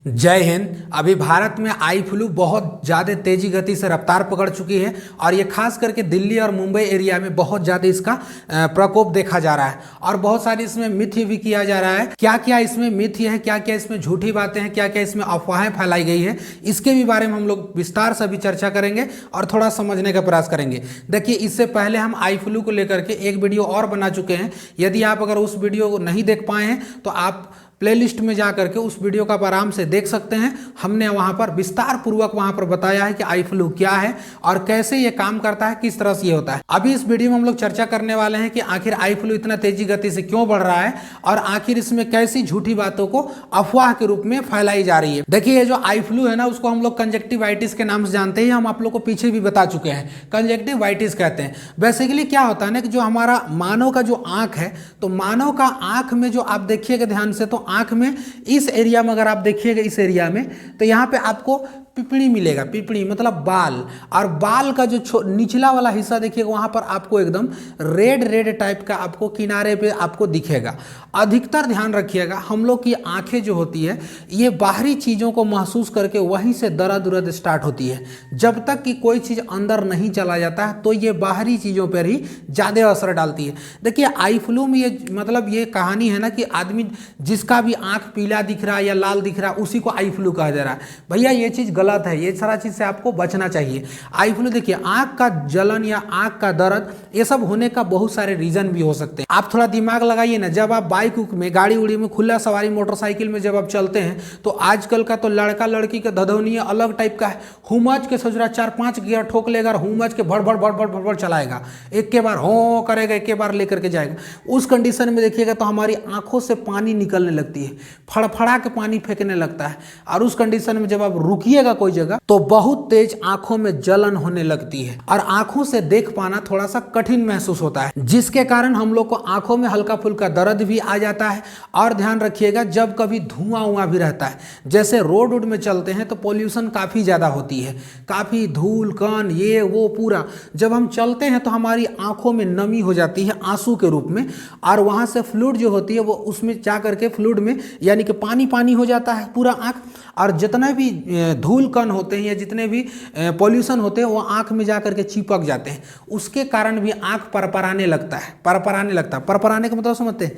जय हिंद। अभी भारत में आई फ्लू बहुत ज़्यादा तेजी गति से रफ्तार पकड़ चुकी है और ये खास करके दिल्ली और मुंबई एरिया में बहुत ज़्यादा इसका प्रकोप देखा जा रहा है और बहुत सारी इसमें मिथ भी किया जा रहा है। क्या क्या इसमें मिथ है, क्या क्या इसमें झूठी बातें हैं, क्या क्या इसमें अफवाहें फैलाई गई है, इसके भी बारे में हम लोग विस्तार से अभी चर्चा करेंगे और थोड़ा समझने का प्रयास करेंगे। देखिए, इससे पहले हम आई फ्लू को लेकर के एक वीडियो और बना चुके हैं। यदि आप अगर उस वीडियो को नहीं देख पाए हैं तो आप प्लेलिस्ट में जा करके उस वीडियो का आप आराम से देख सकते हैं। हमने वहां पर विस्तार पूर्वक वहां पर बताया है कि आई फ्लू क्या है और कैसे ये काम करता है, किस तरह से ये होता है। अभी इस वीडियो में हम लोग चर्चा करने वाले हैं कि आखिर आई फ्लू इतना तेजी गति से क्यों बढ़ रहा है और आखिर इसमें कैसी झूठी बातों को अफवाह के रूप में फैलाई जा रही है। देखिए, ये जो आई फ्लू है ना, उसको हम लोग कंजक्टिवाइटिस के नाम से जानते हैं। हम आप लोग को पीछे भी बता चुके हैं, कंजक्टिवाइटिस कहते हैं। बेसिकली क्या होता है ना कि जो हमारा मानव का जो आंख है, तो मानव का आंख में जो आप देखिएगा ध्यान से, तो आंख में इस एरिया में अगर आप देखिएगा, इस एरिया में, तो यहां पे आपको पिपड़ी मिलेगा। पिपड़ी मतलब बाल, और बाल का जो निचला वाला हिस्सा देखिएगा, वहां पर आपको एकदम रेड रेड टाइप का आपको किनारे पे आपको दिखेगा। अधिकतर ध्यान रखिएगा, हम लोग की आंखें जो होती है ये बाहरी चीज़ों को महसूस करके वहीं से दर्द उर्द स्टार्ट होती है। जब तक कि कोई चीज़ अंदर नहीं चला जाता है तो ये बाहरी चीज़ों पर ही ज़्यादा असर डालती है। देखिए, आई फ्लू में ये मतलब ये कहानी है ना कि आदमी जिसका भी आंख पीला दिख रहा है या लाल दिख रहा है, उसी को आई फ्लू कहा जा रहा है। भैया, ये चीज़ गलत है। ये सारा चीज़ से आपको बचना चाहिए। आई फ्लू देखिए, आंख का जलन या आंख का दर्द, ये सब होने का बहुत सारे रीजन भी हो सकते हैं। आप थोड़ा दिमाग लगाइए ना, जब आप बाइक में, गाड़ी उड़ी में, खुला सवारी मोटरसाइकिल में जब आप चलते हैं तो आजकल का तो लड़का लड़की का धधौनिया अलग टाइप का है। हुमच के सोच रहा 4-5 गियर ठोक लेगा, हुमच के भड़ भड़ भड़ भड़ भड़ भड़ चलाएगा, एक के बार हो करेगा, एक के बार लेकर के जाएगा। उस कंडीशन में देखिएगा तो हमारी आंखों से पानी निकलने लगती है, फड़फड़ा के पानी फेंकने लगता है। और उस कंडीशन में जब आप रुकिएगा कोई जगह तो बहुत तेज आंखों में जलन होने लगती है और आंखों से देख पाना थोड़ा सा कठिन महसूस होता है, जिसके कारण हम लोग को आंखों में हल्का फुल्का दर्द भी आ जाता है। और ध्यान रखिएगा, जब कभी धुआं उआं भी रहता है, जैसे रोड वोड में चलते हैं तो पोल्यूशन काफ़ी ज़्यादा होती है, काफ़ी धूल कण ये वो पूरा, जब हम चलते हैं तो हमारी आंखों में नमी हो जाती है आंसू के रूप में, और वहाँ से फ्लूइड जो होती है वो उसमें जा करके फ्लूइड में यानी कि पानी पानी हो जाता है पूरा आँख, और जितने भी धूल कण होते हैं या जितने भी पॉल्यूशन होते हैं वो आँख में जा करके चिपक जाते हैं। उसके कारण भी आँख परपराने लगता है। परपराने का मतलब समझते हैं,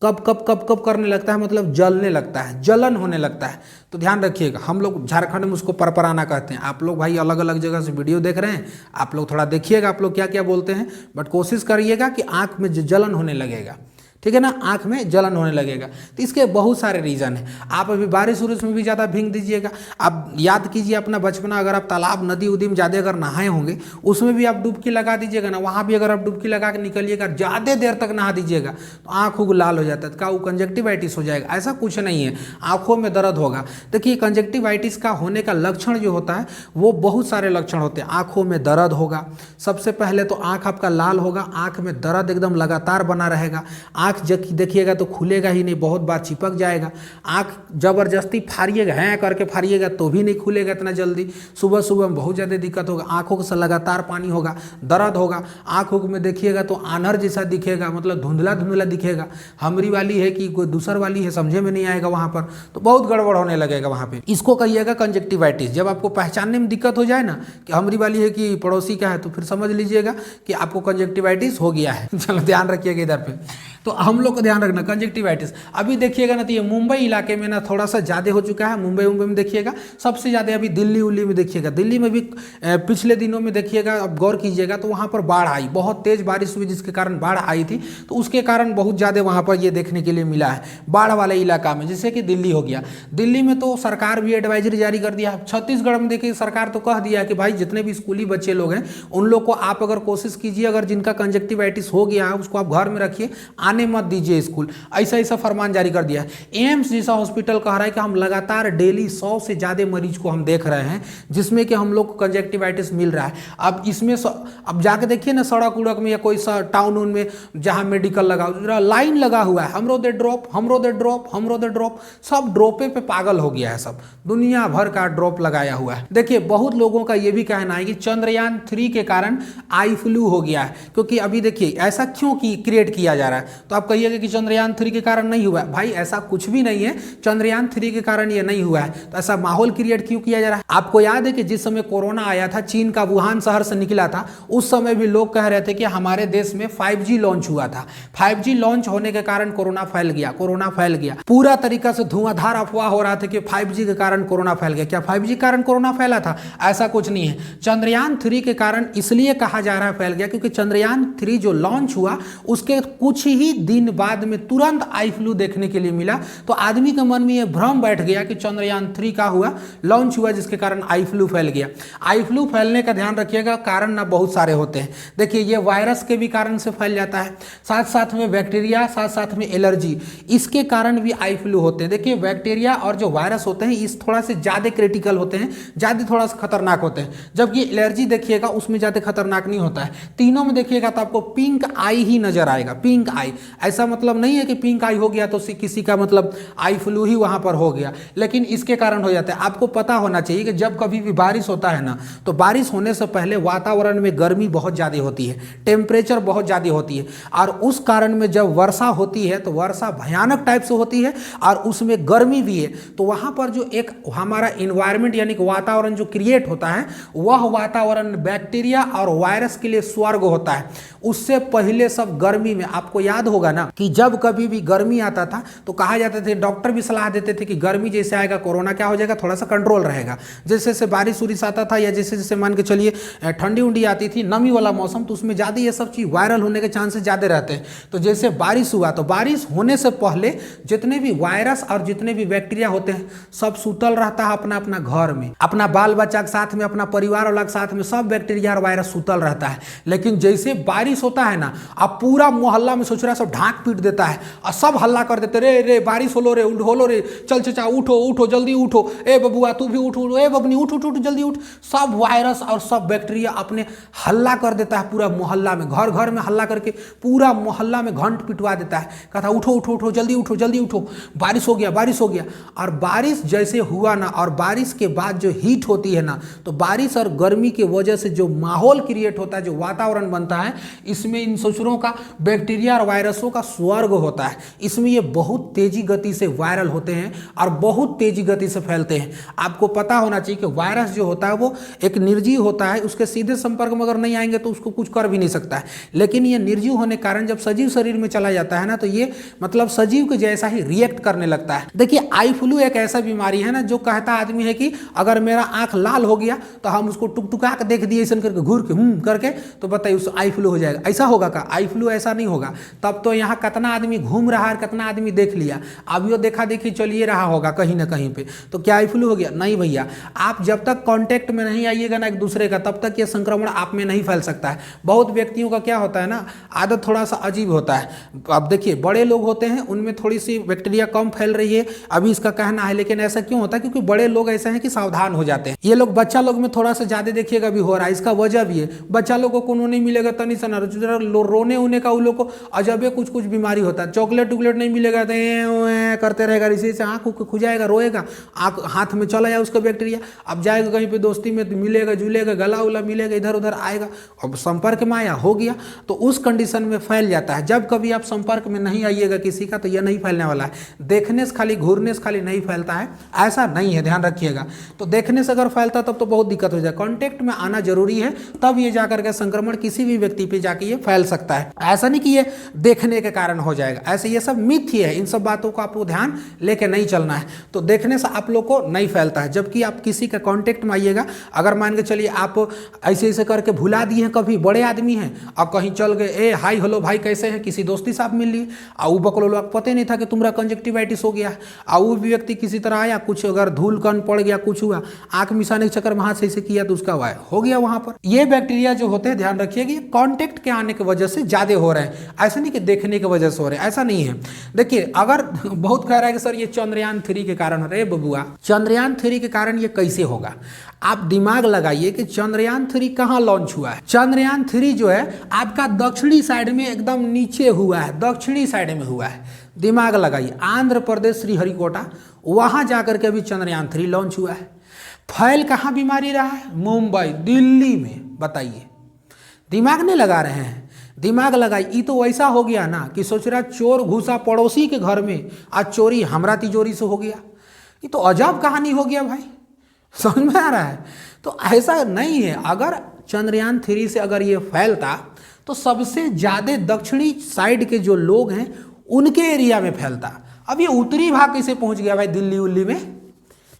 कब कब कब कब करने लगता है, मतलब जलने लगता है, जलन होने लगता है। तो ध्यान रखिएगा, हम लोग झारखंड में उसको परपराना कहते हैं। आप लोग भाई अलग अलग जगह से वीडियो देख रहे हैं, आप लोग थोड़ा देखिएगा आप लोग क्या क्या बोलते हैं, बट कोशिश करिएगा कि आँख में जलन होने लगेगा, ठीक है ना, आंख में जलन होने लगेगा। तो इसके बहुत सारे रीज़न हैं। आप अभी बारिश उरिश में भी ज़्यादा भीग दीजिएगा। आप याद कीजिए अपना बचपना, अगर आप तालाब नदी उदी में ज़्यादा अगर नहाए होंगे, उसमें भी आप डुबकी लगा दीजिएगा ना, वहाँ भी अगर आप डुबकी लगा के निकलिएगा, ज़्यादा देर तक नहा दीजिएगा तो आँखों को लाल हो जाता है, क्या वो कंजक्टिवाइटिस हो जाएगा? ऐसा कुछ नहीं है, आँखों में दर्द होगा। देखिए, कंजक्टिवाइटिस का होने का लक्षण जो होता है वो बहुत सारे लक्षण होते हैं। आँखों में दर्द होगा, सबसे पहले तो आँख आपका लाल होगा, आँख में दर्द एकदम लगातार बना रहेगा, आँख देखिएगा तो खुलेगा ही नहीं, बहुत बार चिपक जाएगा। आँख जबरदस्ती फाड़िएगा, हैं करके फाड़िएगा तो भी नहीं खुलेगा इतना जल्दी। सुबह सुबह में बहुत ज़्यादा दिक्कत होगा, आँखों से लगातार पानी होगा, दर्द होगा। आँखों में देखिएगा तो आनर जैसा दिखेगा, मतलब धुंधला धुंधला दिखेगा। हमरी वाली है कि कोई दूसर वाली है, समझे में नहीं आएगा, वहाँ पर तो बहुत गड़बड़ होने लगेगा वहाँ पर। इसको कहिएगा कंजक्टिवाइटिस। जब आपको पहचानने में दिक्कत हो जाए ना कि हमरी वाली है कि पड़ोसी का है, तो फिर समझ लीजिएगा कि आपको कंजक्टिवाइटिस हो गया है। चलो ध्यान रखिएगा इधर पे। तो हम लोग को ध्यान रखना कंजक्टिवाइटिस। अभी देखिएगा ना, तो ये मुंबई इलाके में ना थोड़ा सा ज़्यादा हो चुका है। मुंबई में देखिएगा सबसे ज़्यादा, अभी दिल्ली उल्ली में देखिएगा, दिल्ली में भी पिछले दिनों में देखिएगा, अब गौर कीजिएगा तो वहाँ पर बाढ़ आई, बहुत तेज़ बारिश हुई जिसके कारण बाढ़ आई थी। तो उसके कारण बहुत ज़्यादा वहाँ पर ये देखने के लिए मिला है बाढ़ वाले इलाका में, जैसे कि दिल्ली हो गया। दिल्ली में तो सरकार भी एडवाइजरी जारी कर दिया है। छत्तीसगढ़ में देखिए सरकार तो कह दिया कि भाई जितने भी स्कूली बच्चे लोग हैं उन लोग को आप अगर कोशिश कीजिए, अगर जिनका कंजक्टिवाइटिस हो गया है उसको आप घर में रखिए, आने मत दीजिए स्कूल। ऐसा ऐसा फरमान जारी कर दिया है। एम्स जैसा हॉस्पिटल कह रहा है कि हम लगातार डेली 100 से ज़्यादा मरीज को हम देख रहे हैं जिसमें कि हम लोग को कंजक्टिवाइटिस मिल रहा है। अब इसमें अब जाके देखिए ना, सड़क उड़क में या कोई सा टाउन उन में जहाँ मेडिकल लगा लाइन लगा हुआ है, हमरो दे ड्रॉप, हमरो दे ड्रॉप, हमरो दे ड्रॉप, सब ड्रॉपे पे पागल हो गया है, सब दुनिया भर का ड्रॉप लगाया हुआ है। देखिए, बहुत लोगों का ये भी कहना है कि चंद्रयान 3 के कारण आई फ्लू हो गया है, क्योंकि अभी देखिए ऐसा क्यों क्रिएट किया जा रहा है। तो आप कहिएगा कि चंद्रयान 3 के कारण नहीं हुआ है। भाई ऐसा कुछ भी नहीं है, चंद्रयान 3 के कारण ये नहीं हुआ है। तो ऐसा माहौल क्रिएट क्यों किया जा रहा है? आपको याद है कि जिस समय कोरोना आया था, चीन का वुहान शहर से निकला था, उस समय भी लोग कह रहे थे कि हमारे देश में 5G लॉन्च हुआ था। 5G लॉन्च होने के कारण कोरोना फैल गया, कोरोना फैल गया। पूरा तरीका से धुआंधार अफवाह हो रहा था कि 5G के कारण कोरोना फैल गया। क्या 5G के कारण कोरोना फैला था? ऐसा कुछ नहीं है। चंद्रयान 3 के कारण इसलिए कहा जा रहा है फैल गया क्योंकि चंद्रयान 3 जो लॉन्च हुआ उसके कुछ ही दिन बाद में तुरंत आई फ्लू देखने के लिए मिला। तो आदमी के मन में यह भ्रम बैठ गया कि चंद्रयान 3 का हुआ, लॉन्च हुआ, जिसके कारण आई फ्लू फैल गया। आई फ्लू फैलने का ध्यान रखिएगा, कारण ना बहुत सारे होते हैं। देखिए ये वायरस के भी कारण से फैल जाता है, साथ साथ में बैक्टीरिया, साथ साथ में एलर्जी, इसके कारण भी आई फ्लू होते हैं। देखिए बैक्टीरिया और जो वायरस होते हैं इस थोड़ा से ज़्यादा क्रिटिकल होते हैं, ज़्यादा थोड़ा सा खतरनाक होते हैं, जबकि एलर्जी देखिएगा उसमें ज़्यादा खतरनाक नहीं होता है। तीनों में देखिएगा तो आपको पिंक आई ही नजर आएगा, पिंक आई। ऐसा मतलब नहीं है कि पिंक आई हो गया तो किसी का मतलब आई फ्लू ही वहां पर हो गया, लेकिन इसके कारण हो जाता है। आपको पता होना चाहिए कि जब कभी भी बारिश होता है ना, तो बारिश होने से पहले वातावरण में गर्मी बहुत ज़्यादा होती है, टेम्परेचर बहुत ज़्यादा होती है, और उस कारण में जब वर्षा होती है तो वर्षा भयानक टाइप से होती है और उसमें गर्मी भी है। तो वहाँ पर जो एक हमारा इन्वायरमेंट यानी कि वातावरण जो क्रिएट होता है, वह वातावरण बैक्टीरिया और वायरस के लिए स्वर्ग होता है। उससे पहले सब गर्मी में, आपको याद होगा ना कि जब कभी भी गर्मी आता था तो कहा जाता था, डॉक्टर भी सलाह देते थे कि गर्मी जैसे आएगा कोरोना क्या हो जाएगा, थोड़ा सा कंट्रोल रहेगा। जैसे जैसे बारिश उरिश आता था या जैसे जैसे मान के चलिए ठंडी उंडी आती थी, नमी वाला मौसम, तो उसमें ज़्यादा ये सब चीज़ वायरल होने के चांसेस ज़्यादा रहते हैं। तो जैसे बारिश हुआ तो बारिश होने से पहले जितने भी वायरस और जितने भी बैक्टीरिया होते हैं सब सुतल रहता है अपना अपना घर में, अपना बाल बच्चा के साथ में, अपना परिवार वाला के साथ में, सब बैक्टीरिया और वायरस सुतल रहता है। लेकिन जैसे बारिश होता है ना, अब पूरा मोहल्ला में सोच रहा है सब ढाक पीट देता है और सब हल्ला कर देते, रे रे बारिश होलो रे, होलो रे, चल चचा उठो उठो जल्दी उठो, ए बबुआ तू भी उठ, ए बबनी उठ उठ उठ जल्दी उठ। सब वायरस और सब बैक्टीरिया अपने हल्ला कर देता है पूरा मोहल्ला में, घर घर में हल्ला करके पूरा मोहल्ला में घंट पिटवा देता है, कहता उठो उठो उठो जल्दी उठो जल्दी उठो, बारिश हो गया बारिश हो गया। और बारिश जैसे हुआ ना, और बारिश के बाद जो हीट होती है ना, तो बारिश और गर्मी की वजह से जो माहौल क्रिएट होता है, जो वातावरण बनता है, इसमें इन ससुरों का बैक्टीरिया और वायरसों का स्वर्ग होता है। इसमें ये बहुत तेजी गति से वायरल होते हैं और बहुत तेजी गति से फैलते हैं। आपको पता होना चाहिए कि वायरस जो होता है वो एक निर्जीव होता है, उसके सीधे संपर्क में अगर नहीं आएंगे तो उसको कुछ कर भी नहीं सकता है। लेकिन ये निर्जीव होने के कारण जब सजीव शरीर में चला जाता है ना, तो ये मतलब सजीव के जैसा ही रिएक्ट करने लगता है। देखिए आई फ्लू एक ऐसा बीमारी है ना, जो कहता आदमी है कि अगर मेरा आंख लाल हो गया तो हम उसको टुकटुका के देख दिए ऐसा करके, घूर के करके, तो बताइए उस आई फ्लू हो जाएगा। ऐसा होगा का? आई फ्लू ऐसा नहीं होगा। तब तो यहाँ कितना आदमी घूम रहा है, कितना आदमी देख लिया, अभी वो देखा देखी चलिए रहा होगा कहीं ना कहीं पे, तो क्या आई फ्लू हो गया? नहीं भैया, आप जब तक कांटेक्ट में नहीं आइएगा ना एक दूसरे का, तब तक ये संक्रमण आप में नहीं फैल सकता है। बहुत व्यक्तियों का क्या होता है ना, आदत थोड़ा सा अजीब होता है। अब देखिए बड़े लोग होते हैं उनमें थोड़ी सी बैक्टीरिया कम फैल रही है अभी इसका कहना है, लेकिन ऐसा क्यों होता है? क्योंकि बड़े लोग ऐसे हैं कि सावधान हो जाते हैं। ये लोग बच्चा लोग में थोड़ा सा ज्यादा देखिएगा भी हो रहा है। इसका वजह भी है, बच्चा लोग को कोनो नहीं मिलेगा तनी सा ना, रोने उन्हें का उन लोग को अजबे कुछ कुछ बीमारी होता है। चॉकलेट टुकलेट नहीं मिलेगा तो करते रहेगा, इसी से आँख खुजाएगा, रोएगा, आँख हाथ में चला जाए उसका बैक्टीरिया। अब जाएगा कहीं पे दोस्ती में मिलेगा जुलेगा, गला उला मिलेगा, इधर उधर आएगा, अब संपर्क में आया हो गया, तो उस कंडीशन में फैल जाता है। जब कभी आप संपर्क में नहीं आइएगा किसी का तो यह नहीं फैलने वाला है। देखने से खाली, घूरने से खाली नहीं फैलता है, ऐसा नहीं है, ध्यान रखिएगा। तो देखने से अगर फैलता तब तो बहुत दिक्कत हो जाए। कॉन्टेक्ट में आना जरूरी है, तब ये जाकर के संक्रमण किसी भी व्यक्ति पे जाके ये फैल सकता है। ऐसा नहीं कि ये देखने के कारण हो जाएगा, ऐसे ये सब मिथ ही है। इन सब बातों को आपको ध्यान लेके नहीं चलना है। तो देखने से आप लोग को नहीं फैलता है, जबकि आप किसी का कॉन्टेक्ट में आइएगा, अगर मान के चलिए आप ऐसे ऐसे करके भुला दिए हैं, कभी बड़े आदमी हैं और कहीं चल गए, ए हाय हेलो भाई कैसे हैं, किसी दोस्ती साहब मिल लिए, और वो बकलो लोग पता नहीं था कि तुम्हारा कंजक्टिवाइटिस हो गया, और वो भी व्यक्ति किसी तरह आया, कुछ अगर धूल कण पड़ गया, कुछ हुआ, आंख मिसाने के चक्कर में हाथ से ऐसे किया तो उसका हो गया वहां पर। ये बैक्टीरिया जो होते हैं, ध्यान रखिएगा, ये कॉन्टेक्ट के आने की वजह से ज्यादा हो रहे हैं, ऐसा नहीं कि देखने की वजह से हो रहे हैं, ऐसा नहीं है। देखिए अगर बहुत कह रहा है कि सर ये चंद्रयान 3 के कारण हो रहे हैं, बबुआ चंद्रयान 3 के कारण ये कैसे होगा? आप दिमाग लगाइए कि चंद्रयान 3 कहाँ लॉन्च हुआ है। चंद्रयान 3 जो है आपका दक्षिणी साइड में एकदम नीचे हुआ है, दक्षिणी साइड में हुआ है। दिमाग लगाइए, आंध्र प्रदेश श्रीहरिकोटा, वहां जाकर के अभी चंद्रयान 3 लॉन्च हुआ है। फैल कहाँ बीमारी रहा है? मुंबई, दिल्ली में। बताइए, दिमाग नहीं लगा रहे हैं। दिमाग लगाई। ये तो वैसा हो गया ना कि सोच रहा चोर घुसा पड़ोसी के घर में, आज चोरी हमरा तिजोरी से हो गया। ये तो अजब कहानी हो गया भाई, समझ में आ रहा है। तो ऐसा नहीं है। अगर चंद्रयान 3 से अगर ये फैलता तो सबसे ज़्यादा दक्षिणी साइड के जो लोग हैं उनके एरिया में फैलता। अब ये उत्तरी भाग कैसे पहुंच गया भाई, दिल्ली उल्ली में?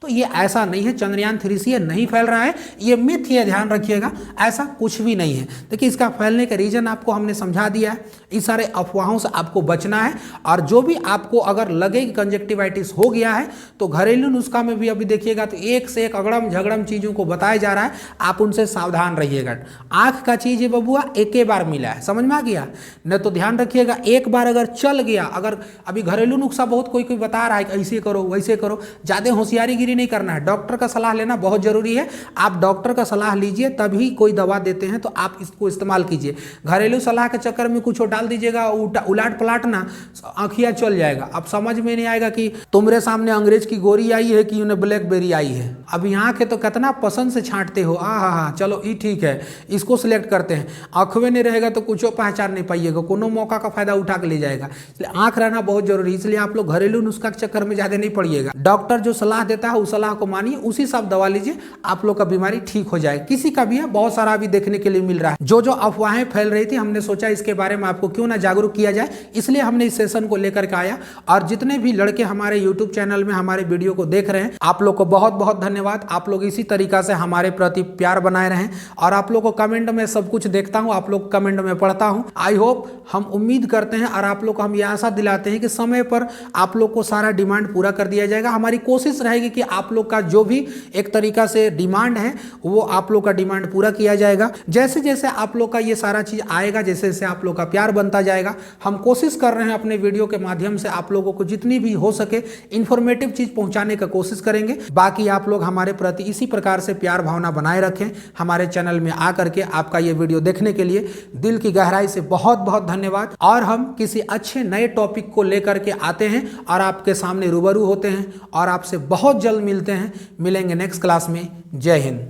तो ये ऐसा नहीं है, चंद्रयान 3 से ये नहीं फैल रहा है, ये मिथ है, ध्यान रखिएगा, ऐसा कुछ भी नहीं है। देखिए इसका फैलने का रीजन आपको हमने समझा दिया है। इस सारे अफवाहों से आपको बचना है। और जो भी आपको अगर लगे कि कंजक्टिवाइटिस हो गया है तो घरेलू नुस्खा में भी अभी देखिएगा तो एक से एक अगड़म झगड़म चीज़ों को बताया जा रहा है, आप उनसे सावधान रहिएगा। आँख का चीज़ है बबुआ, एक ही बार मिला है, समझ में आ गया न? तो ध्यान रखिएगा, एक बार अगर चल गया, अगर अभी घरेलू नुस्खा बहुत कोई कोई बता रहा है कि ऐसे करो वैसे करो, ज़्यादा होशियारी नहीं करना है। डॉक्टर का सलाह लेना बहुत जरूरी है। आप डॉक्टर का सलाह लीजिए, तभी कोई दवा देते हैं तो आप इसको इस्तेमाल कीजिए। घरेलू सलाह के चक्कर में कुछ डाल दीजिएगा, उलाट पलाट ना, आँखिया चल जाएगा। अब समझ में नहीं आएगा कि तुम्हारे सामने अंग्रेज की गोरी आई है कि उन्हें ब्लैकबेरी आई है। अब यहाँ के तो कितना पसंद से छांटते हो, हाँ चलो ये ठीक है, इसको सिलेक्ट करते हैं। आँखवें नहीं रहेगा तो कुछ पहचान नहीं पाइएगा, कोनो मौका का फायदा उठा के ले जाएगा। इसलिए आँख रहना बहुत जरूरी है। इसलिए आप लोग घरेलू नुस्खा के चक्कर में ज़्यादा नहीं पड़िएगा। डॉक्टर जो सलाह देता है उस सलाह को मानिए, उसी से आप दवा लीजिए, आप लोग का बीमारी ठीक हो जाए। किसी का भी है, बहुत सारा अभी देखने के लिए मिल रहा है। जो जो अफवाहें फैल रही थी, हमने सोचा इसके बारे में आपको क्यों ना जागरूक किया जाए, इसलिए हमने इस सेशन को लेकर के आया। और जितने भी लड़के हमारे यूट्यूब चैनल में हमारे वीडियो को देख रहे हैं, आप लोग को बहुत बहुत धन्यवाद। आप लोग इसी तरीका से हमारे प्रति प्यार बनाए रहें। और आप लोग को कमेंट में सब कुछ देखता हूँ, आप लोग कमेंट में पढ़ता हूँ। आई होप, हम उम्मीद करते हैं और आप लोग को हम ये आशा दिलाते हैं कि समय पर आप लोग को सारा डिमांड पूरा कर दिया जाएगा। हमारी कोशिश रहेगी कि आप लोग का जो भी एक तरीका से डिमांड है वो आप लोग का डिमांड पूरा किया जाएगा। जैसे जैसे आप लोग का ये सारा चीज आएगा, जैसे जैसे आप लोग का प्यार बनता जाएगा, हम कोशिश कर रहे हैं अपने वीडियो के माध्यम से आप लोगों को जितनी भी हो सके इंफॉर्मेटिव चीज पहुंचाने का कोशिश करेंगे। बाकी आप लोग हमारे प्रति इसी प्रकार से प्यार भावना बनाए रखें। हमारे चैनल में आकर के आपका ये वीडियो देखने के लिए दिल की गहराई से बहुत बहुत धन्यवाद। और हम किसी अच्छे नए टॉपिक को लेकर के आते हैं और आपके सामने रूबरू होते हैं और आपसे बहुत जल्द मिलते हैं। मिलेंगे नेक्स्ट क्लास में। जय हिंद।